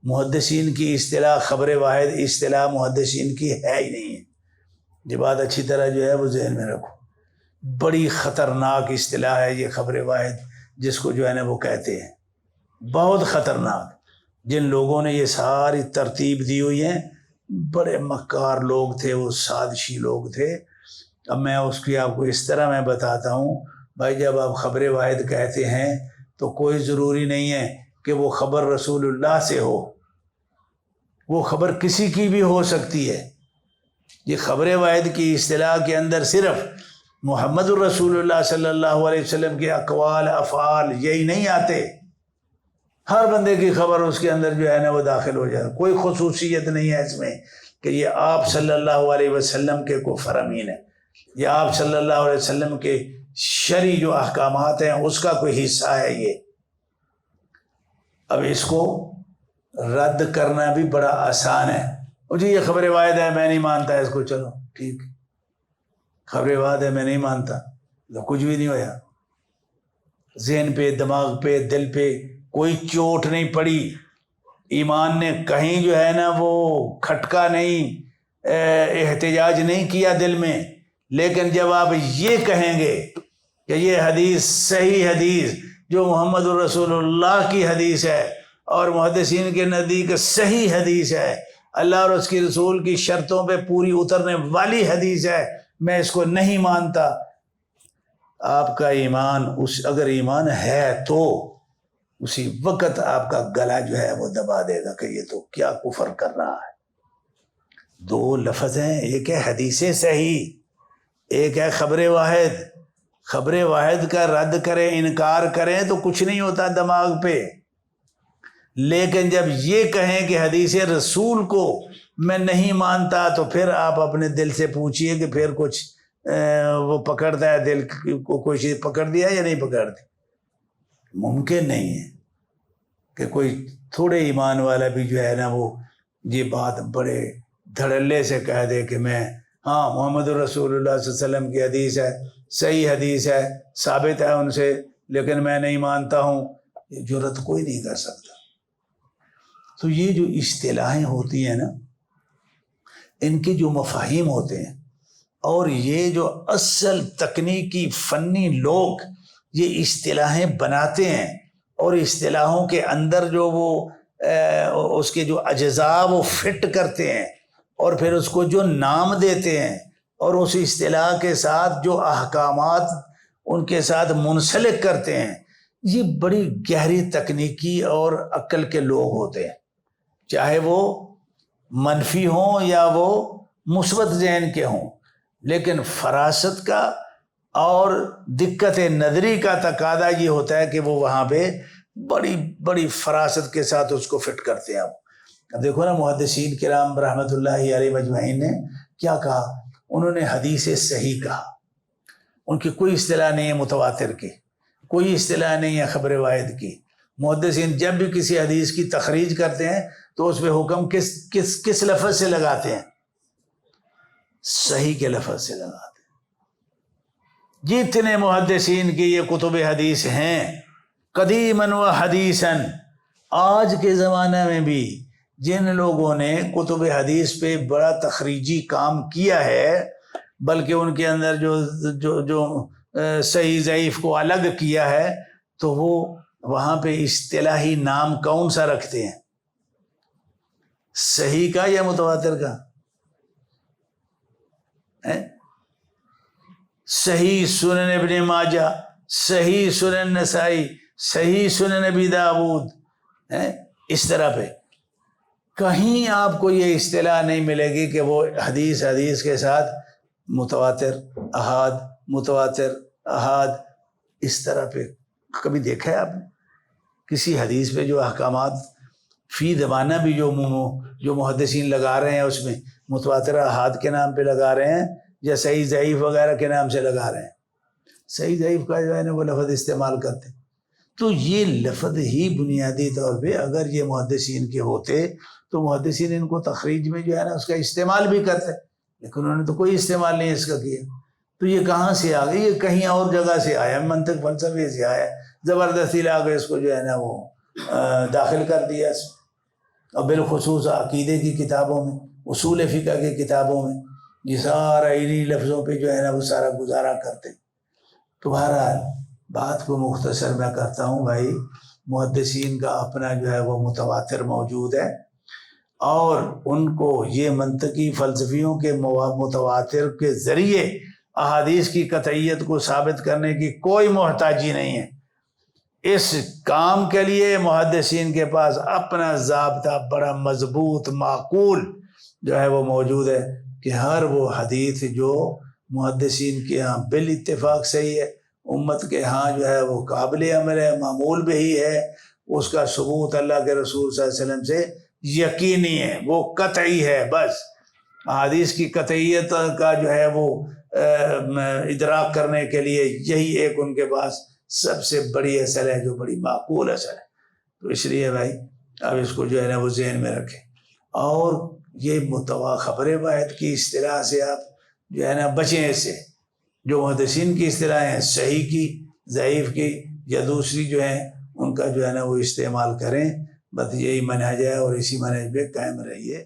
محدثین کی اصطلاح خبر واحد اصطلاح محدثین کی ہے ہی نہیں ہے. یہ بات اچھی طرح جو ہے وہ ذہن میں رکھو. بڑی خطرناک اصطلاح ہے یہ خبر واحد جس کو جو ہے نا وہ کہتے ہیں، بہت خطرناک. جن لوگوں نے یہ ساری ترتیب دی ہوئی ہیں بڑے مکار لوگ تھے، وہ سازشی لوگ تھے. اب میں اس کی آپ کو اس طرح میں بتاتا ہوں. بھائی جب آپ خبر واحد کہتے ہیں تو کوئی ضروری نہیں ہے کہ وہ خبر رسول اللہ سے ہو، وہ خبر کسی کی بھی ہو سکتی ہے. یہ خبر واحد کی اصطلاح کے اندر صرف محمد الرسول اللہ صلی اللہ علیہ وسلم کے اقوال افعال یہی نہیں آتے، ہر بندے کی خبر اس کے اندر جو ہے نا وہ داخل ہو جائے. کوئی خصوصیت نہیں ہے اس میں کہ یہ آپ صلی اللہ علیہ وسلم کے کوئی فرامین ہے، یا آپ صلی اللہ علیہ وسلم کے شرعی جو احکامات ہیں اس کا کوئی حصہ ہے یہ. اب اس کو رد کرنا بھی بڑا آسان ہے. جی یہ خبر واحد ہے میں نہیں مانتا اس کو، چلو ٹھیک خبر واحد ہے میں نہیں مانتا، تو کچھ بھی نہیں ہویا. ذہن پہ دماغ پہ دل پہ کوئی چوٹ نہیں پڑی، ایمان نے کہیں جو ہے نا وہ کھٹکا نہیں، احتجاج نہیں کیا دل میں. لیکن جب آپ یہ کہیں گے کہ یہ حدیث صحیح حدیث جو محمد الرسول اللہ کی حدیث ہے اور محدثین کے نزدیک صحیح حدیث ہے، اللہ اور اس کی رسول کی شرطوں پہ پوری اترنے والی حدیث ہے، میں اس کو نہیں مانتا. آپ کا ایمان اگر ایمان ہے تو اسی وقت آپ کا گلا جو ہے وہ دبا دے گا کہ یہ تو کیا کفر کر رہا ہے. دو لفظ ہیں، ایک ہے حدیث صحیح، ایک ہے خبر واحد. خبر واحد کا رد کریں انکار کریں تو کچھ نہیں ہوتا دماغ پہ، لیکن جب یہ کہیں کہ حدیث رسول کو میں نہیں مانتا تو پھر آپ اپنے دل سے پوچھئے کہ پھر کچھ وہ پکڑتا ہے دل کو، کوئی چیز پکڑ دیا یا نہیں پکڑتی. ممکن نہیں ہے کہ کوئی تھوڑے ایمان والا بھی جو ہے نا وہ یہ بات بڑے دھڑلے سے کہہ دے کہ میں ہاں محمد الرسول اللہ صلی اللہ علیہ وسلم کی حدیث ہے، صحیح حدیث ہے، ثابت ہے ان سے، لیکن میں نہیں مانتا ہوں. یہ جرات کوئی نہیں کر سکتا. تو یہ جو اصطلاحیں ہوتی ہیں نا، ان کے جو مفاہیم ہوتے ہیں اور یہ جو اصل تکنیکی فنی لوگ یہ اصطلاحیں بناتے ہیں اور اصطلاحوں کے اندر جو وہ اس کے جو اجزاء وہ فٹ کرتے ہیں اور پھر اس کو جو نام دیتے ہیں اور اس اصطلاح کے ساتھ جو احکامات ان کے ساتھ منسلک کرتے ہیں، یہ بڑی گہری تکنیکی اور عقل کے لوگ ہوتے ہیں، چاہے وہ منفی ہوں یا وہ مثبت ذہن کے ہوں. لیکن فراست کا اور دقت نظری کا تقاضا یہ ہوتا ہے کہ وہ وہاں پہ بڑی بڑی فراست کے ساتھ اس کو فٹ کرتے ہیں. اب دیکھو نا محدثین کرام رحمۃ اللہ علیہ مجمعین نے کیا کہا، انہوں نے حدیث صحیح کہا. ان کی کوئی اصطلاح نہیں ہے متواتر کی، کوئی اصطلاح نہیں ہے خبر واحد کی. محدثین جب بھی کسی حدیث کی تخریج کرتے ہیں تو اس پہ حکم کس لفظ سے لگاتے ہیں؟ صحیح کے لفظ سے لگاتے ہیں. جتنے محدثین کی یہ کتب حدیث ہیں قدیماً و حدیثاً، آج کے زمانے میں بھی جن لوگوں نے کتب حدیث پہ بڑا تخریجی کام کیا ہے، بلکہ ان کے اندر جو صحیح ضعیف کو الگ کیا ہے، تو وہ وہاں پہ اصطلاحی نام کون سا رکھتے ہیں؟ صحیح کا یا متواتر کا؟ صحیح سنن ابن ماجہ، صحیح سنن نسائی، صحیح سنن ابی داود، اس طرح پہ کہیں آپ کو یہ اصطلاح نہیں ملے گی کہ وہ حدیث کے ساتھ متواتر احاد متواتر احاد اس طرح پہ. کبھی دیکھا ہے آپ نے کسی حدیث پہ جو احکامات فی زمانہ بھی جو محدثین لگا رہے ہیں اس میں متواتر احاد کے نام پہ لگا رہے ہیں یا صحیح ضعیف وغیرہ کے نام سے لگا رہے ہیں؟ صحیح ضعیف کا جو ہے نا وہ لفظ استعمال کرتے ہیں. تو یہ لفظ ہی بنیادی طور پہ اگر یہ محدثین کے ہوتے تو محدثین ان کو تخریج میں جو ہے نا اس کا استعمال بھی کرتے، لیکن انہوں نے تو کوئی استعمال نہیں اس کا کیا. تو یہ کہاں سے آ گئی؟ یہ کہیں اور جگہ سے آیا، منطق فلسفے سے آیا، زبردستی لا کے اس کو جو ہے نا وہ داخل کر دیا اس میں. اور بالخصوص عقیدے کی کتابوں میں، اصول فقہ کی کتابوں میں یہ سارا انہی لفظوں پہ جو ہے نا وہ سارا گزارا کرتے۔ تو بہرحال بات کو مختصر میں کرتا ہوں بھائی، محدثین کا اپنا جو ہے وہ متواتر موجود ہے، اور ان کو یہ منطقی فلسفیوں کے متواتر کے ذریعے احادیث کی قطعیت کو ثابت کرنے کی کوئی محتاجی نہیں ہے۔ اس کام کے لیے محدثین کے پاس اپنا ضابطہ بڑا مضبوط معقول جو ہے وہ موجود ہے، کہ ہر وہ حدیث جو محدثین کے ہاں بالاتفاق صحیح ہے، امت کے ہاں جو ہے وہ قابل عمل ہے، معمول بھی ہے، اس کا ثبوت اللہ کے رسول صلی اللہ علیہ وسلم سے یقینی ہے، وہ قطعی ہے۔ بس حدیث کی قطعیت کا جو ہے وہ ادراک کرنے کے لیے یہی ایک ان کے پاس سب سے بڑی اصل ہے، جو بڑی معقول اصل ہے۔ تو اس لیے بھائی اب اس کو جو ہے نا وہ ذہن میں رکھیں، اور یہ خبر واحد کی اصطلاح سے آپ جو ہے نا بچیں، اس سے جو محدثین کی اصطلاح ہیں، صحیح کی، ضعیف کی یا دوسری جو ہیں، ان کا جو ہے نا وہ استعمال کریں۔ بس یہی منہج ہے، اور اسی منہج پہ قائم رہیے۔